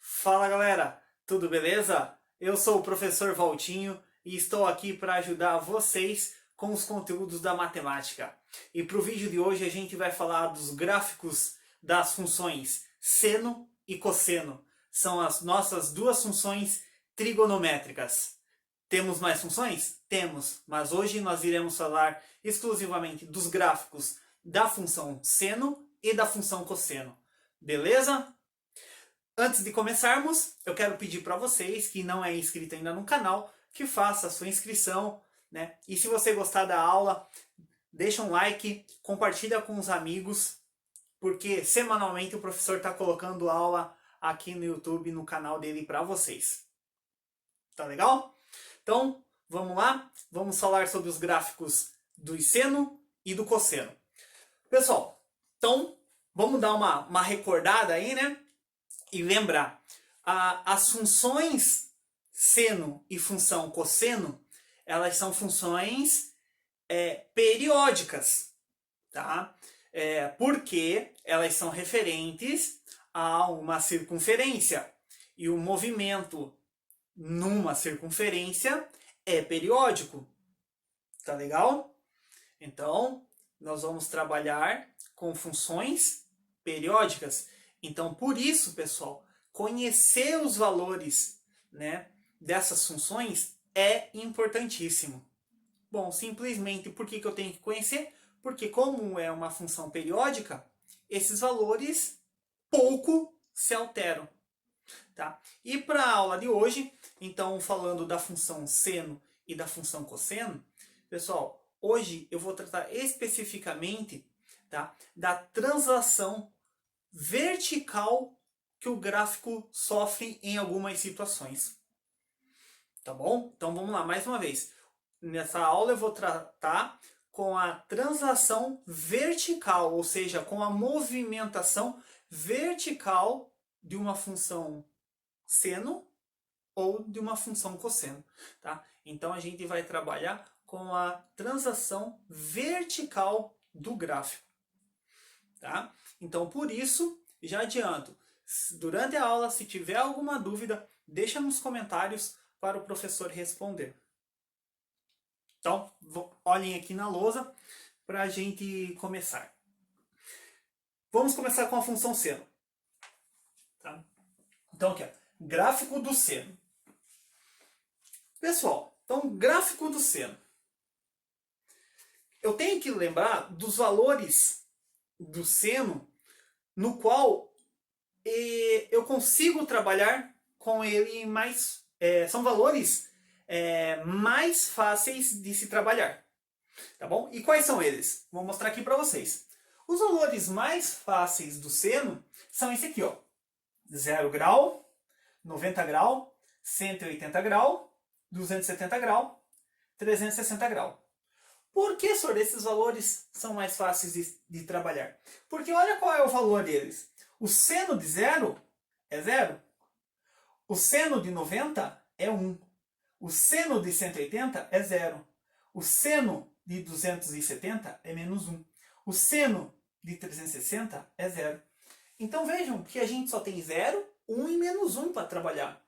Fala galera, tudo beleza? Eu sou o professor Valtinho e estou aqui para ajudar vocês com os conteúdos da matemática. E para o vídeo de hoje a gente vai falar dos gráficos das funções seno e cosseno. São as nossas duas funções trigonométricas. Temos mais funções? Temos, mas hoje nós iremos falar exclusivamente dos gráficos da função seno e da função cosseno. Beleza? Antes de começarmos, eu quero pedir para vocês que não é inscrito ainda no canal, que faça a sua inscrição, né? E se você gostar da aula, deixa um like, compartilha com os amigos, porque semanalmente o professor está colocando aula aqui no YouTube, no canal dele para vocês. Tá legal? Então, vamos lá? Vamos falar sobre os gráficos do seno e do cosseno. Pessoal, então, vamos dar uma recordada aí, né? E lembrar, as funções seno e função cosseno, elas são funções periódicas, tá? Porque elas são referentes a uma circunferência. E o movimento numa circunferência é periódico. Tá legal? Então, nós vamos trabalhar com funções periódicas. Então, por isso, pessoal, conhecer os valores, né, dessas funções é importantíssimo. Bom, simplesmente por que eu tenho que conhecer? Porque como é uma função periódica, esses valores pouco se alteram. Tá? E para a aula de hoje, então falando da função seno e da função cosseno, pessoal, hoje eu vou tratar especificamente, tá, da translação vertical que o gráfico sofre em algumas situações. Tá bom? Então vamos lá, mais uma vez. Nessa aula eu vou tratar com a translação vertical, ou seja, com a movimentação vertical de uma função seno ou de uma função cosseno. Tá? Então a gente vai trabalhar com a translação vertical do gráfico. Tá? Então, por isso, já adianto, durante a aula, se tiver alguma dúvida, deixa nos comentários para o professor responder. Então, olhem aqui na lousa para a gente começar. Vamos começar com a função seno. Tá? Então, aqui, ó, gráfico do seno. Pessoal, então, gráfico do seno. Eu tenho que lembrar dos valores do seno no qual eu consigo trabalhar com ele mais... são valores mais fáceis de se trabalhar. Tá bom? E quais são eles? Vou mostrar aqui para vocês. Os valores mais fáceis do seno são esse aqui, ó. 0 grau, 90 grau, 180 grau, 270 grau, 360 grau. Por que, senhor, esses valores são mais fáceis de trabalhar? Porque olha qual é o valor deles. O seno de 0 é 0. O seno de 90 é 1. O seno de 180 é 0. O seno de 270 é menos 1. O seno de 360 é 0. Então vejam que a gente só tem 0, 1 e menos 1 para trabalhar.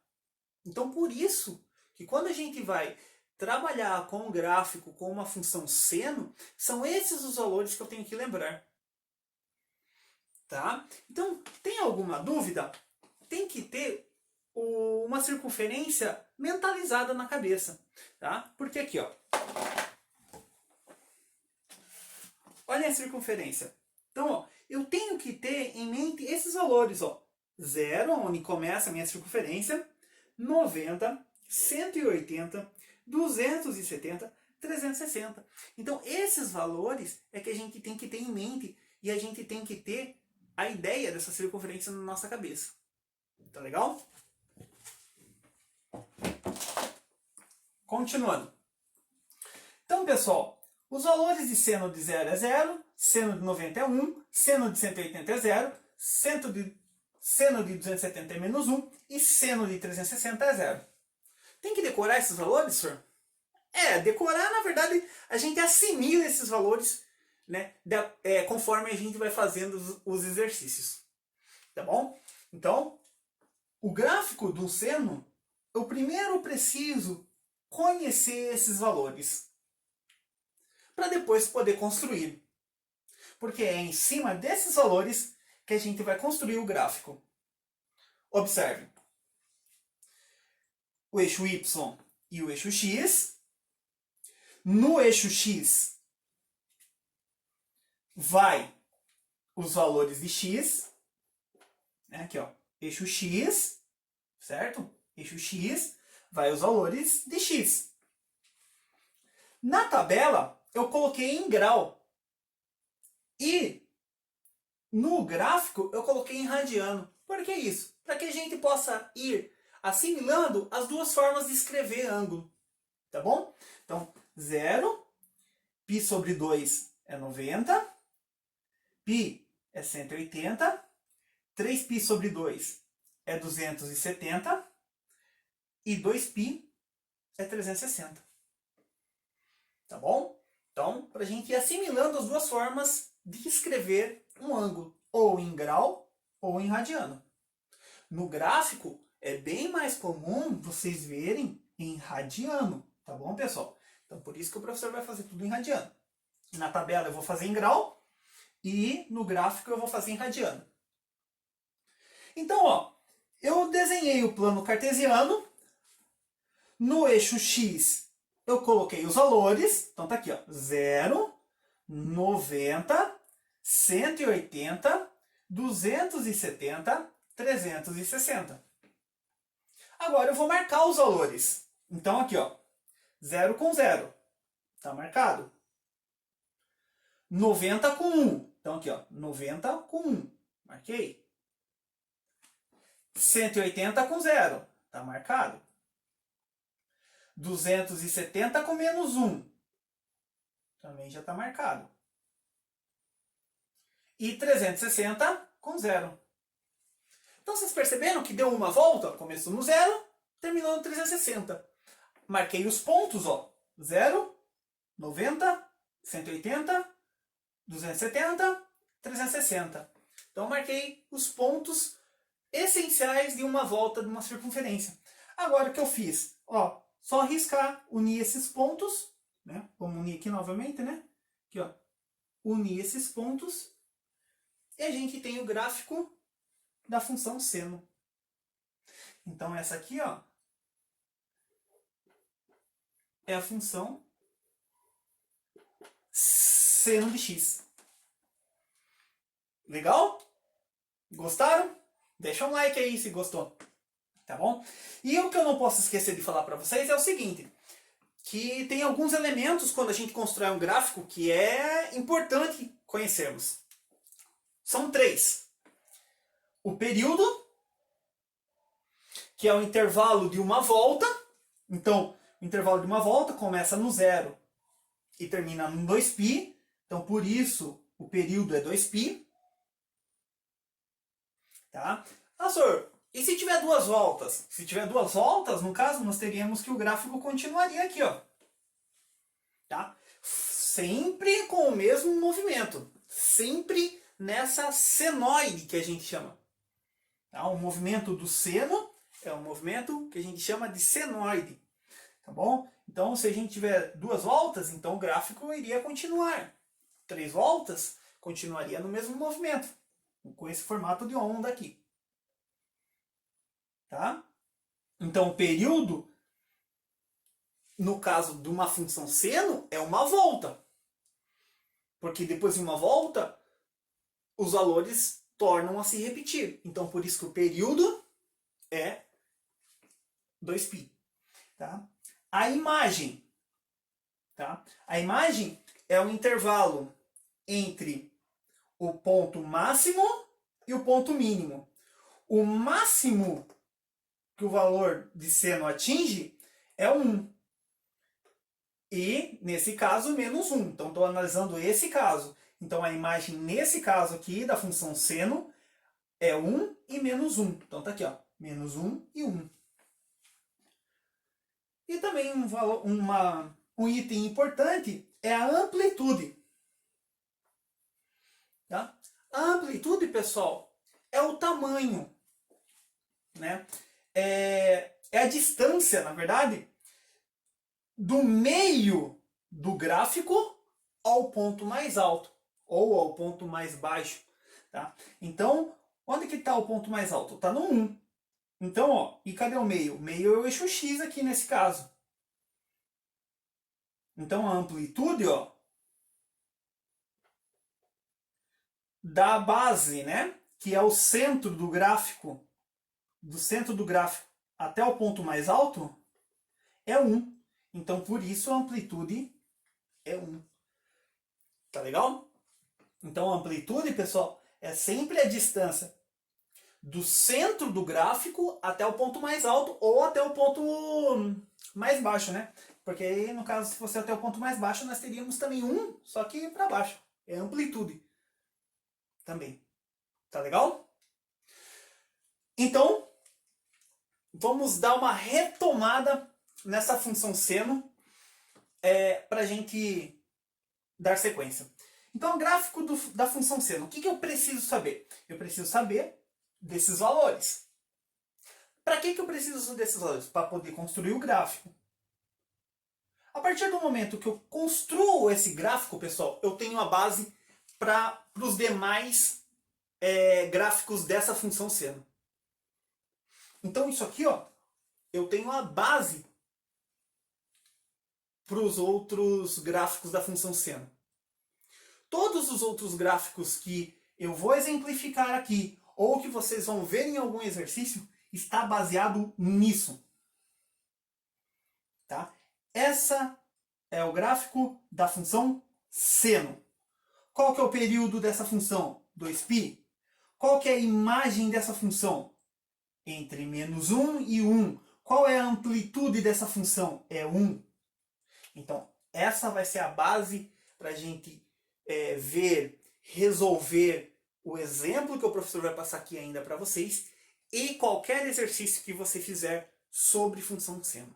Então por isso que quando a gente vai trabalhar com um gráfico, com uma função seno, são esses os valores que eu tenho que lembrar. Tá? Então, tem alguma dúvida? Tem que ter uma circunferência mentalizada na cabeça. Tá? Porque aqui, ó. Olha a circunferência. Então, ó, eu tenho que ter em mente esses valores. Ó. 0, onde começa a minha circunferência, 90, 180, 270, 360. Então, esses valores é que a gente tem que ter em mente e a gente tem que ter a ideia dessa circunferência na nossa cabeça. Tá legal? Continuando. Então, pessoal, os valores de seno de 0 é 0, seno de 90 é 1, seno de 180 é 0, seno de 270 é menos 1 e seno de 360 é 0. Tem que decorar esses valores, senhor? Decorar, na verdade, a gente assimila esses valores, né, conforme a gente vai fazendo os exercícios. Tá bom? Então, o gráfico do seno, eu primeiro preciso conhecer esses valores, para depois poder construir. Porque é em cima desses valores que a gente vai construir o gráfico. Observe. O eixo Y e o eixo X. No eixo X, vai os valores de X. Aqui, ó. Eixo X, certo? Eixo X, vai os valores de X. Na tabela, eu coloquei em grau. E no gráfico, eu coloquei em radiano. Por que isso? Para que a gente possa ir assimilando as duas formas de escrever ângulo. Tá bom? Então, 0, π sobre 2 é 90, π é 180, 3π sobre 2 é 270 e 2π é 360. Tá bom? Então, para a gente ir assimilando as duas formas de escrever um ângulo, ou em grau ou em radiano. No gráfico, é bem mais comum vocês verem em radiano, tá bom, pessoal? Então, por isso que o professor vai fazer tudo em radiano. Na tabela eu vou fazer em grau e no gráfico eu vou fazer em radiano. Então, ó, eu desenhei o plano cartesiano. No eixo X, eu coloquei os valores. Então, tá aqui, ó, 0, 90, 180, 270, 360. Agora eu vou marcar os valores. Então aqui, ó, 0 com 0. Tá marcado. 90 com 1. Então aqui, ó, 90 com 1. Marquei. 180 com 0. Tá marcado. 270 com menos 1. Também já tá marcado. E 360 com 0. Então vocês perceberam que deu uma volta? Começou no 0, terminou no 360. Marquei os pontos, ó. 0, 90, 180, 270, 360. Então marquei os pontos essenciais de uma volta de uma circunferência. Agora o que eu fiz? Ó, só riscar, unir esses pontos, né? Vamos unir aqui novamente, né? Aqui, ó. Unir esses pontos. E a gente tem o gráfico da função seno. Então essa aqui, ó, é a função seno de x. Legal? Gostaram? Deixa um like aí se gostou. Tá bom? E o que eu não posso esquecer de falar para vocês é o seguinte, que tem alguns elementos quando a gente constrói um gráfico que é importante conhecermos. São 3. O período, que é o intervalo de uma volta. Então, o intervalo de uma volta começa no 0 e termina no 2π. Então, por isso, o período é 2π. Tá? Ah, senhor, e se tiver duas voltas? Se tiver duas voltas, no caso, nós teríamos que o gráfico continuaria aqui, ó. Tá? Sempre com o mesmo movimento. Sempre nessa senoide que a gente chama. Tá? O movimento do seno é um movimento que a gente chama de senoide. Tá bom? Então, se a gente tiver duas voltas, então o gráfico iria continuar. 3 voltas, continuaria no mesmo movimento. Com esse formato de onda aqui. Tá? Então, o período, no caso de uma função seno, é uma volta. Porque depois de uma volta, os valores tornam a se repetir. Então, por isso que o período é 2π. Tá? A imagem. Tá? A imagem é o intervalo entre o ponto máximo e o ponto mínimo. O máximo que o valor de seno atinge é 1. E, nesse caso, menos 1. Então, estou analisando esse caso. Então, a imagem, nesse caso aqui, da função seno, é 1 e menos 1. Então, está aqui, ó, menos 1 e 1. E também um item importante é a amplitude. Tá? A amplitude, pessoal, é o tamanho né? É a distância, na verdade, do meio do gráfico ao ponto mais alto ou ao ponto mais baixo, tá? Então, onde que está o ponto mais alto? Está no 1. Então, ó, e cadê o meio? O meio é o eixo X aqui nesse caso. Então, a amplitude, ó, da base, né, que é o centro do gráfico, do centro do gráfico até o ponto mais alto, é 1. Então, por isso, a amplitude é 1. Tá legal? Então, a amplitude, pessoal, é sempre a distância do centro do gráfico até o ponto mais alto ou até o ponto mais baixo, né? Porque aí, no caso, se fosse até o ponto mais baixo, nós teríamos também 1, só que para baixo. É amplitude também. Tá legal? Então, vamos dar uma retomada nessa função seno para a gente dar sequência. Então, o gráfico da função seno, o que eu preciso saber? Eu preciso saber desses valores. Para que eu preciso desses valores? Para poder construir o gráfico. A partir do momento que eu construo esse gráfico, pessoal, eu tenho a base para os demais gráficos dessa função seno. Então, isso aqui, ó, eu tenho a base para os outros gráficos da função seno. Todos os outros gráficos que eu vou exemplificar aqui, ou que vocês vão ver em algum exercício, está baseado nisso. Tá? Essa é o gráfico da função seno. Qual que é o período dessa função? 2π. Qual que é a imagem dessa função? Entre menos 1 e 1. Qual é a amplitude dessa função? É 1. Então, essa vai ser a base para a gente ver, resolver o exemplo que o professor vai passar aqui ainda para vocês e qualquer exercício que você fizer sobre função seno.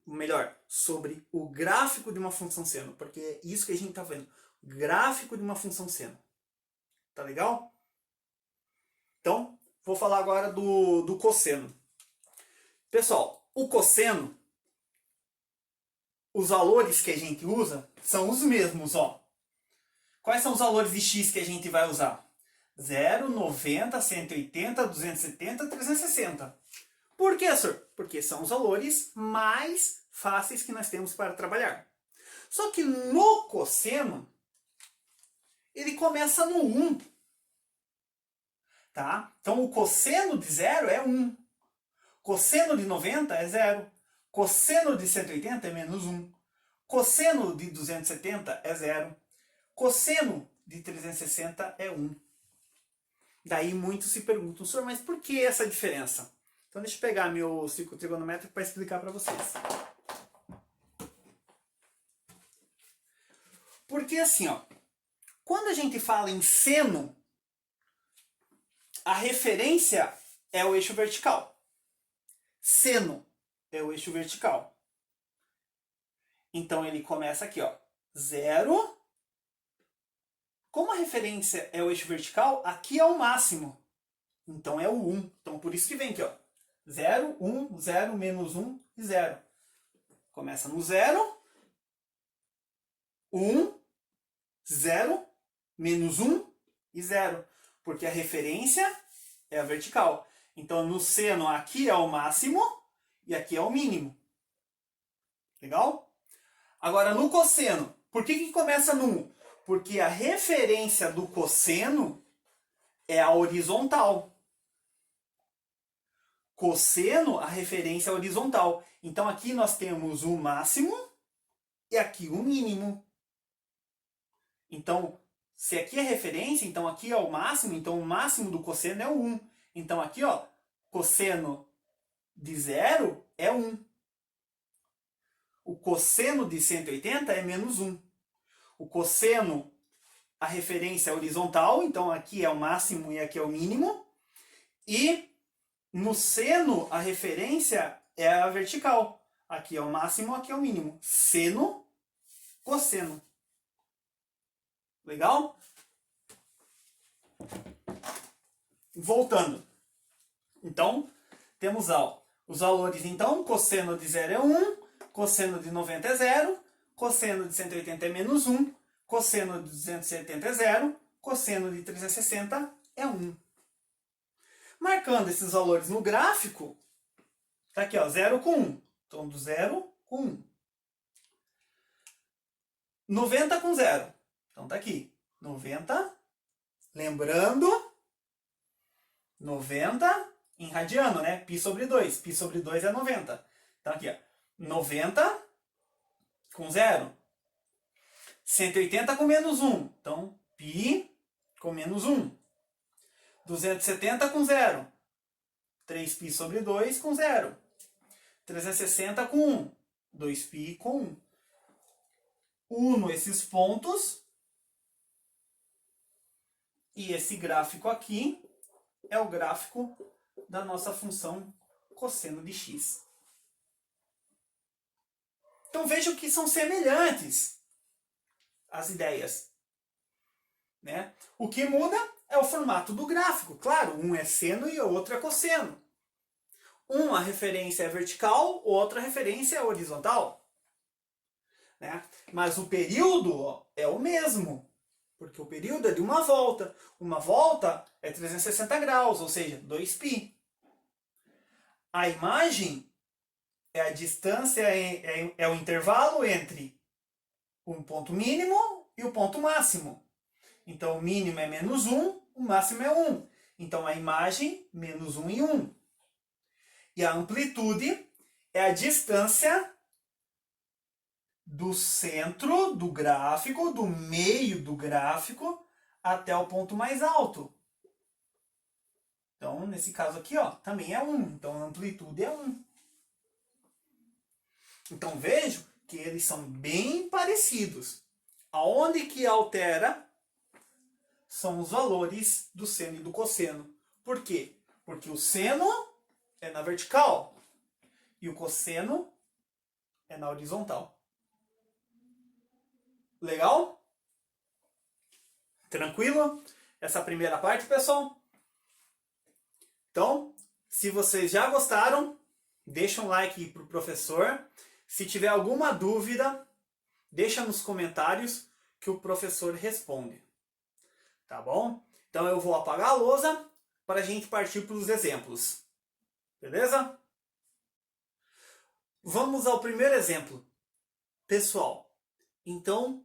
Melhor, sobre o gráfico de uma função seno, porque é isso que a gente está vendo. Gráfico de uma função seno. Tá legal? Então, vou falar agora do cosseno. Pessoal, o cosseno, os valores que a gente usa são os mesmos, ó. Quais são os valores de x que a gente vai usar? 0, 90, 180, 270, 360. Por que, senhor? Porque são os valores mais fáceis que nós temos para trabalhar. Só que no cosseno, ele começa no 1. Tá? Então, o cosseno de 0 é 1. Cosseno de 90 é 0. Cosseno de 180 é menos 1. Cosseno de 270 é 0. Cosseno de 360 é 1. Daí muitos se perguntam, senhor, mas por que essa diferença? Então deixa eu pegar meu círculo trigonométrico para explicar para vocês. Porque assim, ó, quando a gente fala em seno, a referência é o eixo vertical. Seno é o eixo vertical. Então ele começa aqui, ó, 0. Como a referência é o eixo vertical, aqui é o máximo. Então é o 1. Então por isso que vem aqui, ó. 0, 1, 0, menos 1 e 0. Começa no 0, 1, 0, menos 1 e 0. Porque a referência é a vertical. Então no seno aqui é o máximo e aqui é o mínimo. Legal? Agora no cosseno, por que começa no 1? Porque a referência do cosseno é a horizontal. Cosseno, a referência é horizontal. Então aqui nós temos o máximo e aqui o mínimo. Então, se aqui é referência, então aqui é o máximo, então o máximo do cosseno é o 1. Então aqui, ó, cosseno de 0 é 1. O cosseno de 180 é menos 1. O cosseno, a referência é horizontal, então aqui é o máximo e aqui é o mínimo. E no seno, a referência é a vertical. Aqui é o máximo, aqui é o mínimo. Seno, cosseno. Legal? Voltando. Então, temos os valores, então, cosseno de 0 é 1, cosseno de 90 é 0, cosseno de 180 é menos 1, cosseno de 270 é 0, cosseno de 360 é 1. Marcando esses valores no gráfico, tá aqui, ó, 0 com 1. Então, do 0 com 1. 90 com 0. Então, tá aqui. 90. Lembrando, 90 em radiano, né? Π sobre 2. Π sobre 2 é 90. Então, aqui, ó. 90 com 0. 180 com menos 1. Então, π com menos 1. 270 com 0. 3π sobre 2 com 0. 360 com 1. 2π com 1. Uno esses pontos. E esse gráfico aqui é o gráfico da nossa função cosseno de x. Então vejam que são semelhantes as ideias, né? O que muda é o formato do gráfico. Claro, um é seno e o outro é cosseno. Uma referência é vertical, outra referência é horizontal, né? Mas o período é o mesmo, porque o período é de uma volta. Uma volta é 360 graus, ou seja, 2π. A imagem é a distância, é o intervalo entre um ponto mínimo e o ponto máximo. Então, o mínimo é menos 1, o máximo é 1. Então, a imagem, menos 1 e 1. E a amplitude é a distância do centro do gráfico, do meio do gráfico, até o ponto mais alto. Então, nesse caso aqui, ó, também é 1. Então, a amplitude é 1. Então, vejo que eles são bem parecidos. Aonde que altera são os valores do seno e do cosseno. Por quê? Porque o seno é na vertical e o cosseno é na horizontal. Legal? Tranquilo? Essa primeira parte, pessoal? Então, se vocês já gostaram, deixa um like para o professor. Se tiver alguma dúvida, deixa nos comentários que o professor responde. Tá bom? Então eu vou apagar a lousa para a gente partir para os exemplos. Beleza? Vamos ao primeiro exemplo. Pessoal, então,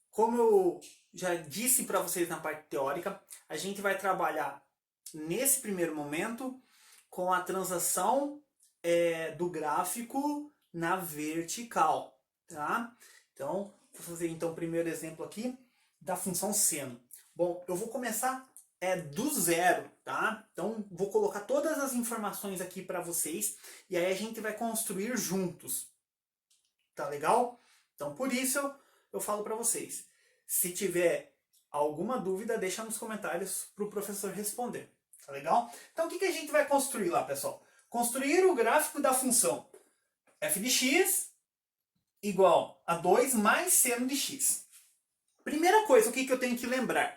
como eu já disse para vocês na parte teórica, a gente vai trabalhar nesse primeiro momento com a transação do gráfico na vertical. Tá? Então, vou fazer então o primeiro exemplo aqui da função seno. Bom, eu vou começar do zero, tá? Então, vou colocar todas as informações aqui para vocês e aí a gente vai construir juntos. Tá legal? Então, por isso eu falo para vocês. Se tiver alguma dúvida, deixa nos comentários para o professor responder. Tá legal? Então, o que a gente vai construir lá, pessoal? Construir o gráfico da função f de x igual a 2 mais seno de x. Primeira coisa, o que eu tenho que lembrar?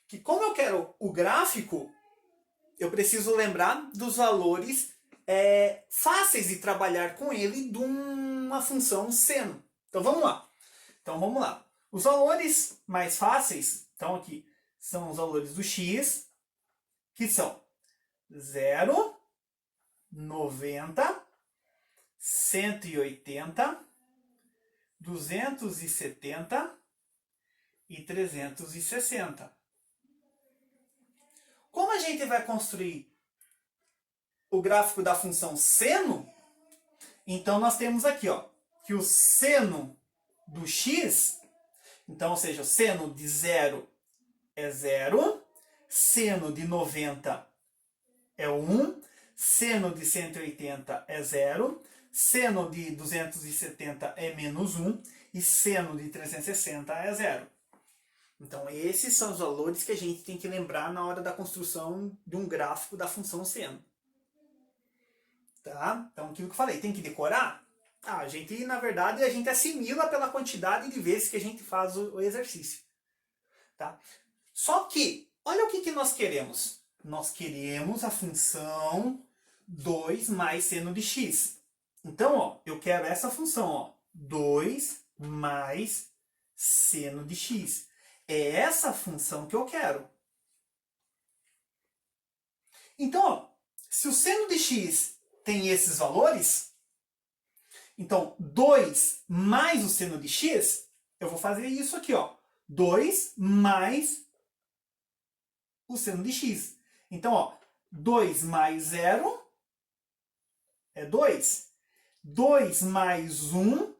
Que como eu quero o gráfico, eu preciso lembrar dos valores fáceis de trabalhar com ele de uma função seno. Então vamos lá. Os valores mais fáceis, então aqui, são os valores do x, que são 0, 90, 180, 270 e 360. Como a gente vai construir o gráfico da função seno, então nós temos aqui, ó, que o seno do x, então, ou seja, o seno de 0 é 0, seno de 90 é 1, seno de 180 é 0, seno de 270 é menos 1 e seno de 360 é 0. Então, esses são os valores que a gente tem que lembrar na hora da construção de um gráfico da função seno. Tá? Então, aquilo que eu falei, tem que decorar? A gente, na verdade, a gente assimila pela quantidade de vezes que a gente faz o exercício. Tá? Só que, olha o que nós queremos. Nós queremos a função 2 mais seno de x. Então, ó, eu quero essa função, ó, 2 mais seno de x. É essa função que eu quero. Então, ó, se o seno de x tem esses valores, então 2 mais o seno de x, eu vou fazer isso aqui, ó. 2 mais o seno de x. Então, ó, 2 mais 0 é 2. 2 mais 1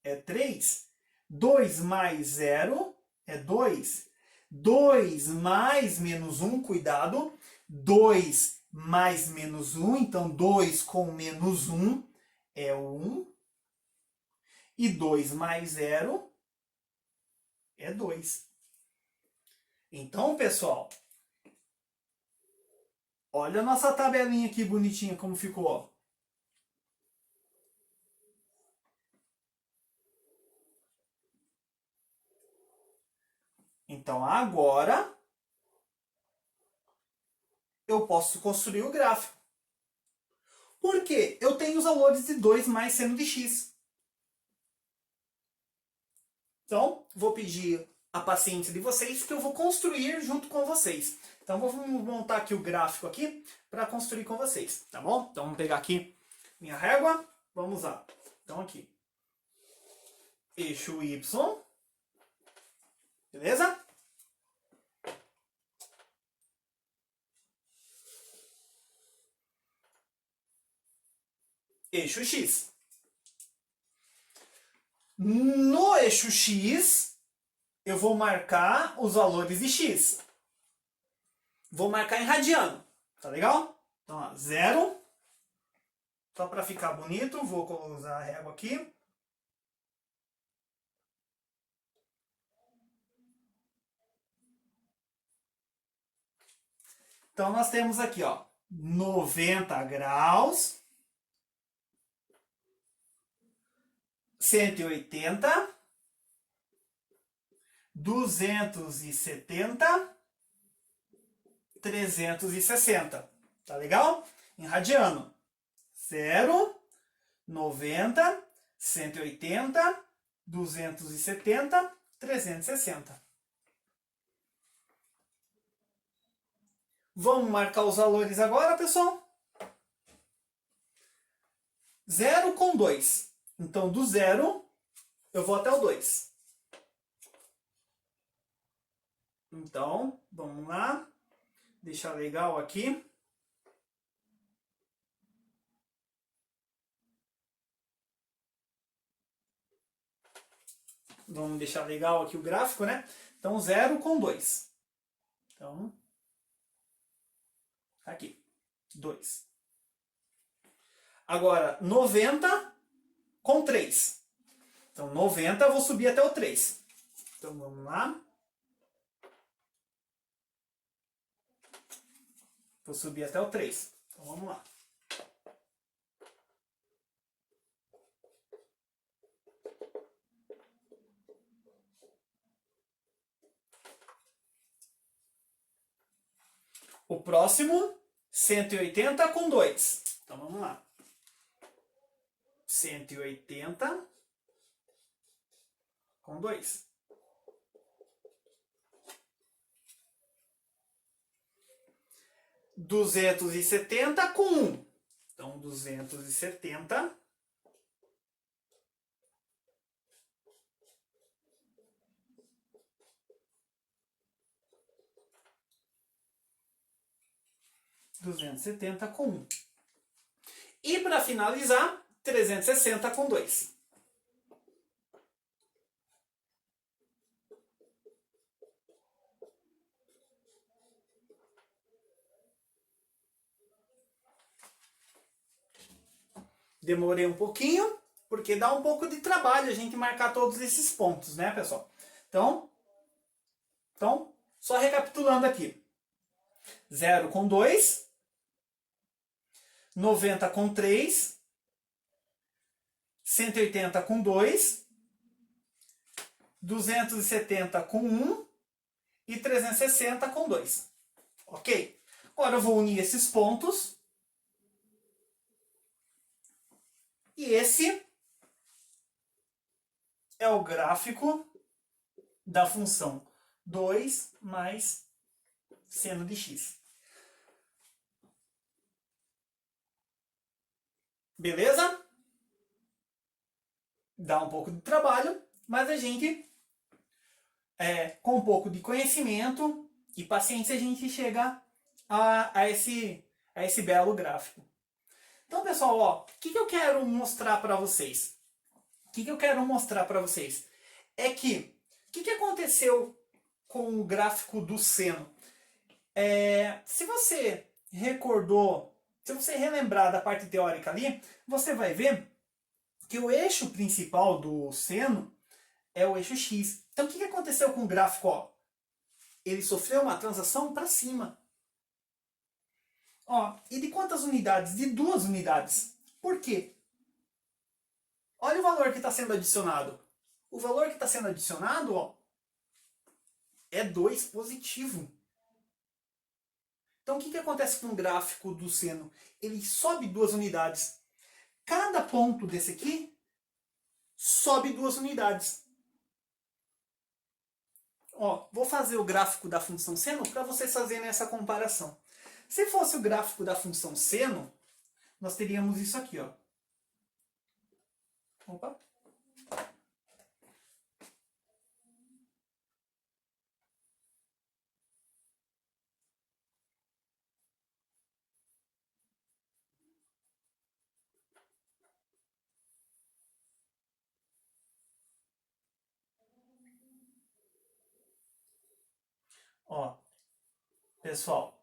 é 3. 2 mais 0 é 2. 2 mais menos 1, cuidado. 2 mais menos 1, então 2 com menos 1 é 1. E 2 mais 0 é 2. Então, pessoal, olha a nossa tabelinha aqui bonitinha como ficou, ó. Então, agora eu posso construir o gráfico. Por quê? Eu tenho os valores de 2 mais seno de x. Então, vou pedir a paciência de vocês que eu vou construir junto com vocês. Então, vou montar aqui o gráfico aqui para construir com vocês, tá bom? Então, vamos pegar aqui minha régua. Vamos lá. Então, aqui. Eixo Y. Beleza? Eixo X. No eixo X, eu vou marcar os valores de X. Vou marcar em radiano. Tá legal? Então, ó, 0. Só para ficar bonito, vou usar a régua aqui. Então, nós temos aqui, ó, 90 graus, 180, 270, 360. Tá legal? Em radiano. 0, 90, 180, 270, 360. Vamos marcar os valores agora, pessoal? 0 com 2. Então, do 0, eu vou até o 2. Então, vamos lá. Deixar legal aqui. Vamos deixar legal aqui o gráfico, né? Então, 0 com 2. Então, aqui, 2. Agora, 90 com 3. Então, 90 eu vou subir até o 3. Então, vamos lá. Vou subir até o 3. Então, vamos lá. O próximo, 180 com 2. Então, vamos lá. 180 com 2. 270 com 1. Então, 270. 270 com 1. E para finalizar, 360 com 2. Demorei um pouquinho, porque dá um pouco de trabalho a gente marcar todos esses pontos, né, pessoal? Então só recapitulando aqui. 0 com 2, 90 com 3, 180 com 2, 270 com 1 e 360 com 2. Ok? Agora eu vou unir esses pontos E esse é o gráfico da função 2 mais seno de x. Beleza? Dá um pouco de trabalho, mas a gente, com um pouco de conhecimento e paciência, a gente chega a esse belo gráfico. Então, pessoal, ó, o que eu quero mostrar para vocês? O que eu quero mostrar para vocês? É que, o que aconteceu com o gráfico do seno? Se você recordou, se você relembrar da parte teórica ali, você vai ver que o eixo principal do seno é o eixo x. Então, o que aconteceu com o gráfico? Ó? Ele sofreu uma translação para cima. Ó, e de quantas unidades? De 2 unidades. Por quê? Olha o valor que está sendo adicionado. O valor que está sendo adicionado, ó, é 2 positivo. Então, o que acontece com o gráfico do seno? Ele sobe 2 unidades. Cada ponto desse aqui sobe 2 unidades. Ó, vou fazer o gráfico da função seno para vocês fazerem essa comparação. Se fosse o gráfico da função seno, nós teríamos isso aqui, ó. Opa. Ó, pessoal,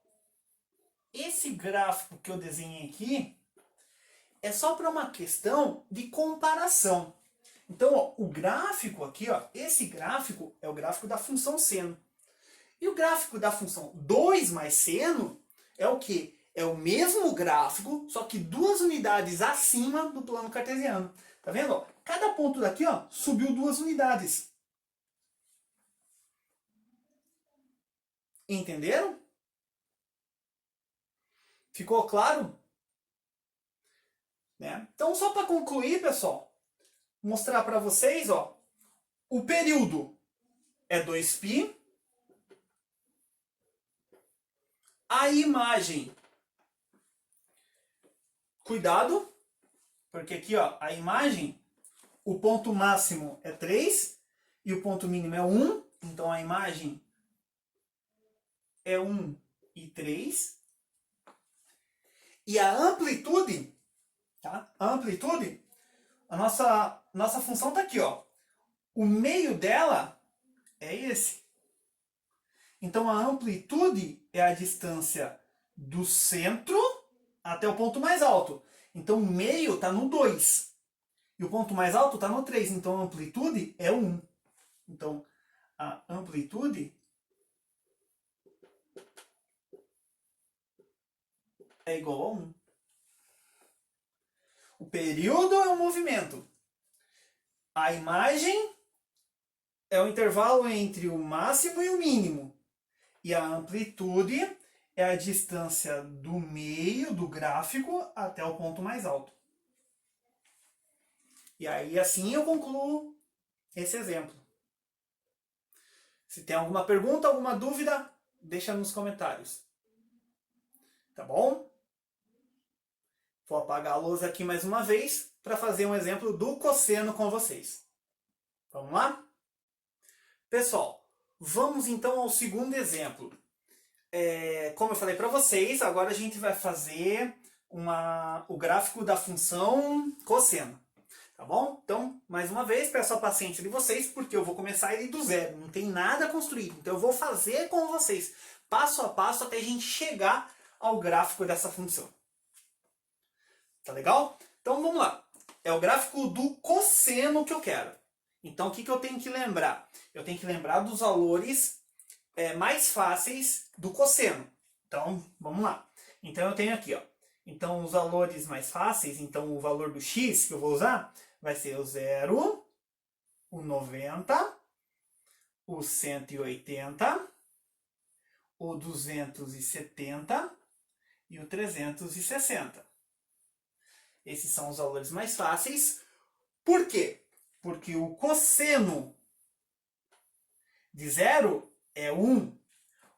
esse gráfico que eu desenhei aqui é só para uma questão de comparação. Então, ó, o gráfico aqui, ó, esse gráfico é o gráfico da função seno. E o gráfico da função 2 mais seno é o quê? É o mesmo gráfico, só que 2 unidades acima do plano cartesiano. Tá vendo? Ó, cada ponto daqui, ó, subiu 2 unidades. Entenderam? Ficou claro? Né? Então, só para concluir, pessoal, mostrar para vocês, ó, o período é 2π, a imagem, cuidado, porque aqui, ó, a imagem, o ponto máximo é 3 e o ponto mínimo é 1, então a imagem é 1 e 3. E a amplitude, tá? A amplitude, a nossa função está aqui, ó. O meio dela é esse. Então a amplitude é a distância do centro até o ponto mais alto. Então o meio está no 2. E o ponto mais alto está no 3. Então a amplitude é 1. Então a amplitude é igual a 1. O período é o movimento. A imagem é o intervalo entre o máximo e o mínimo. E a amplitude é a distância do meio do gráfico até o ponto mais alto. E aí, assim eu concluo esse exemplo. Se tem alguma pergunta, alguma dúvida, deixa nos comentários. Tá bom? Vou apagar a luz aqui mais uma vez para fazer um exemplo do cosseno com vocês. Vamos lá? Pessoal, vamos então ao segundo exemplo. Como eu falei para vocês, agora a gente vai fazer o gráfico da função cosseno. Tá bom? Então, mais uma vez, peço a paciência de vocês, porque eu vou começar ele do zero. Não tem nada construído. Então, eu vou fazer com vocês, passo a passo, até a gente chegar ao gráfico dessa função. Tá legal? Então, vamos lá. É o gráfico do cosseno que eu quero. Então, o que eu tenho que lembrar? Eu tenho que lembrar dos valores mais fáceis do cosseno. Então, vamos lá. Então, eu tenho aqui, ó. Então, os valores mais fáceis, então o valor do x que eu vou usar vai ser o 0, o 90, o 180, o 270 e o 360. Esses são os valores mais fáceis. Por quê? Porque o cosseno de 0 é 1.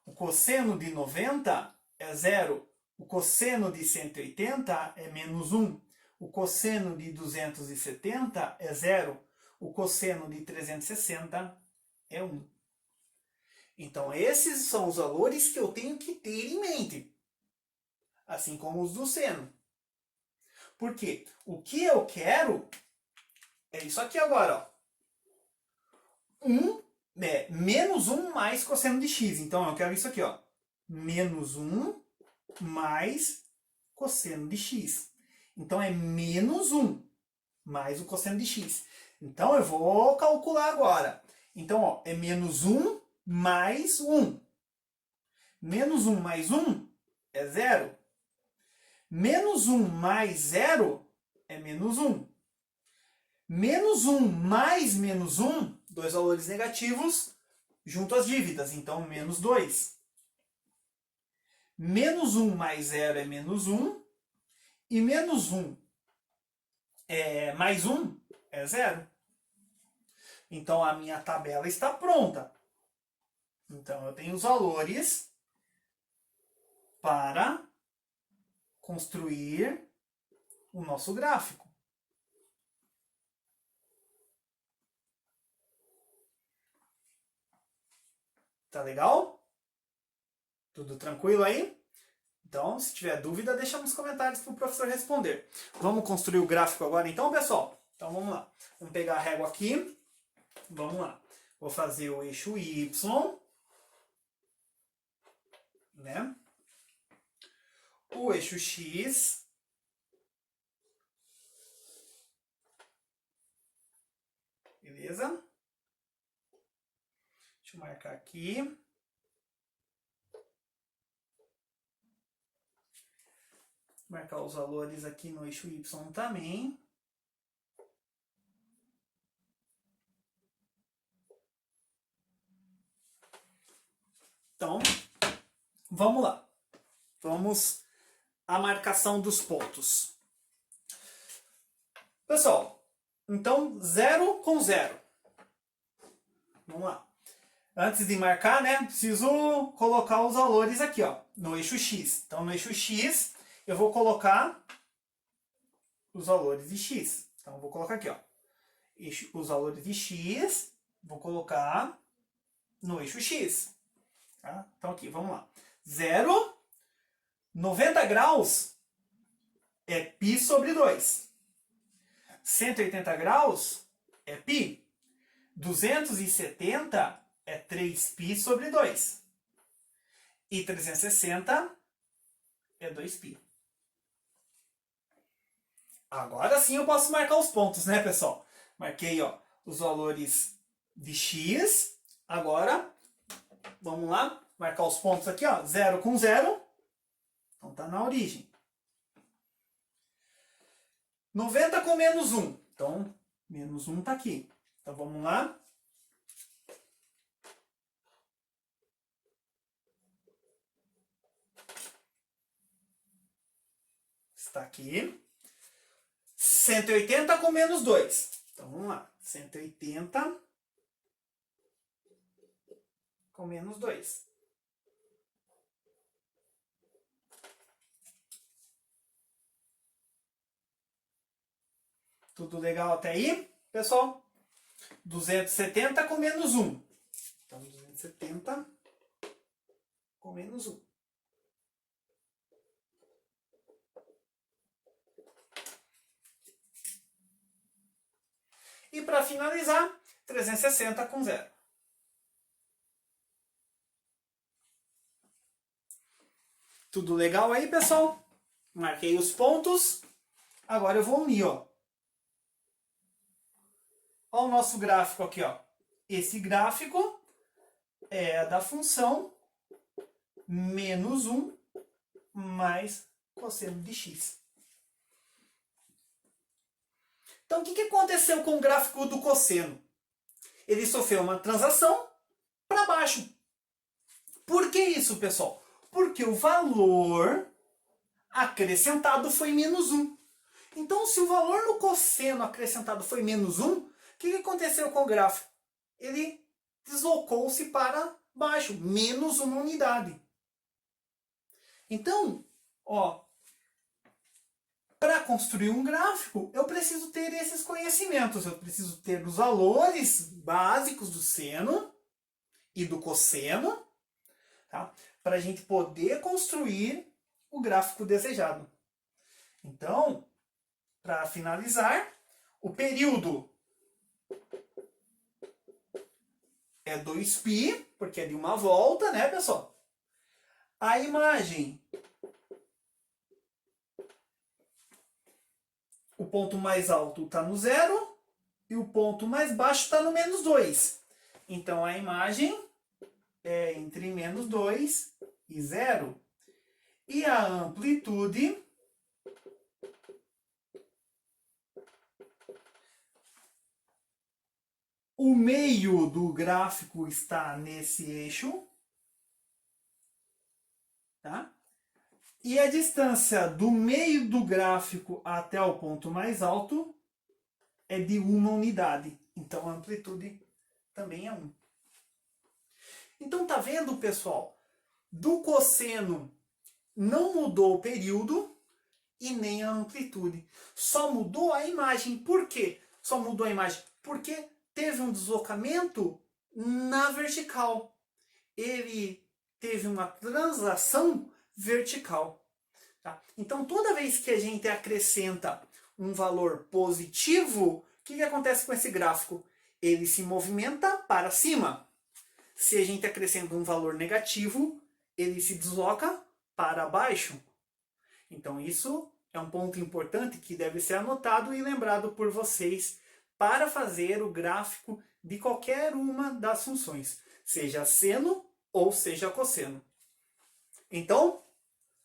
O cosseno de 90 é 0. O cosseno de 180 é menos 1. O cosseno de 270 é 0. O cosseno de 360 é 1. Então, esses são os valores que eu tenho que ter em mente. Assim como os do seno. Por quê? O que eu quero é isso aqui agora. Ó. Menos 1 mais cosseno de x. Então, eu quero isso aqui. Ó. Menos 1 mais cosseno de x. Então, é menos 1 mais o cosseno de x. Então, eu vou calcular agora. Então, ó, é menos 1 mais 1. Menos 1 mais 1 é 0. Menos 1 mais 0 é menos 1. Menos 1 mais menos 1, dois valores negativos, junto às dívidas. Então, menos 2. Menos 1 mais 0 é menos 1. E menos 1 mais 1 é 0. Então, a minha tabela está pronta. Então, eu tenho os valores para construir o nosso gráfico. Tá legal? Tudo tranquilo aí? Então, se tiver dúvida, deixa nos comentários para o professor responder. Vamos construir o gráfico agora então, pessoal? Então, vamos lá. Vamos pegar a régua aqui. Vamos lá. Vou fazer o eixo Y, né? O eixo X. Beleza? Deixa eu marcar aqui. Marcar os valores aqui no eixo Y também. Então, vamos lá. Vamos à marcação dos pontos. Pessoal, então 0 com 0. Vamos lá. Antes de marcar, né, preciso colocar os valores aqui, ó, no eixo X. Então, no eixo X, eu vou colocar os valores de X. Então, eu vou colocar aqui, ó, os valores de X, vou colocar no eixo X. Tá? Então, aqui, vamos lá. 0, 90 graus é π sobre 2. 180 graus é π. 270 é 3π sobre 2. E 360 é 2π. Agora sim eu posso marcar os pontos, né, pessoal? Marquei, ó, os valores de x. Agora, vamos lá, marcar os pontos aqui, ó, 0 com 0. Então tá na origem. 90 com menos 1. Então, menos 1 tá aqui. Então vamos lá. Está aqui. 180 com menos 2. Então vamos lá. 180 com menos 2. Tudo legal até aí, pessoal? 270 com menos 1. Então, 270 com menos 1. E para finalizar, 360 com 0. Tudo legal aí, pessoal? Marquei os pontos. Agora eu vou unir, ó. Olha o nosso gráfico aqui, ó. Esse gráfico é da função menos 1 mais cosseno de x. Então, o que aconteceu com o gráfico do cosseno? Ele sofreu uma translação para baixo. Por que isso, pessoal? Porque o valor acrescentado foi menos 1. Então, se o valor no cosseno acrescentado foi menos 1, o que aconteceu com o gráfico? Ele deslocou-se para baixo, menos uma unidade. Então, ó, para construir um gráfico, eu preciso ter esses conhecimentos. Eu preciso ter os valores básicos do seno e do cosseno, tá? Para a gente poder construir o gráfico desejado. Então, para finalizar, o período é 2π, porque é de uma volta, né, pessoal? A imagem, o ponto mais alto está no 0 e o ponto mais baixo está no menos 2. Então, a imagem é entre menos 2 e 0. E a amplitude o meio do gráfico está nesse eixo, tá? E a distância do meio do gráfico até o ponto mais alto é de 1 unidade. Então a amplitude também é 1. Então tá vendo, pessoal? Do cosseno não mudou o período e nem a amplitude. Só mudou a imagem. Por quê? Só mudou a imagem porque teve um deslocamento na vertical. Ele teve uma translação vertical. Tá? Então, toda vez que a gente acrescenta um valor positivo, o que acontece com esse gráfico? Ele se movimenta para cima. Se a gente acrescenta um valor negativo, ele se desloca para baixo. Então, isso é um ponto importante que deve ser anotado e lembrado por vocês para fazer o gráfico de qualquer uma das funções, seja seno ou seja cosseno. Então,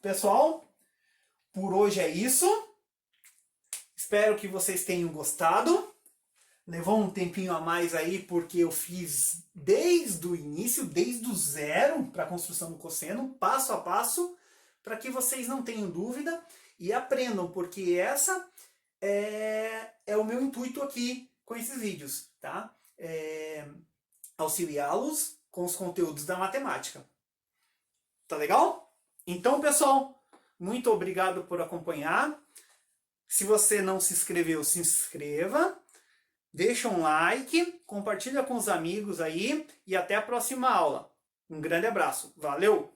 pessoal, por hoje é isso. Espero que vocês tenham gostado. Levou um tempinho a mais aí porque eu fiz desde o início, desde o zero para a construção do cosseno, passo a passo, para que vocês não tenham dúvida e aprendam, porque essa é o meu intuito aqui com esses vídeos, tá? Auxiliá-los com os conteúdos da matemática. Tá legal? Então, pessoal, muito obrigado por acompanhar. Se você não se inscreveu, se inscreva. Deixa um like, compartilha com os amigos aí e até a próxima aula. Um grande abraço. Valeu!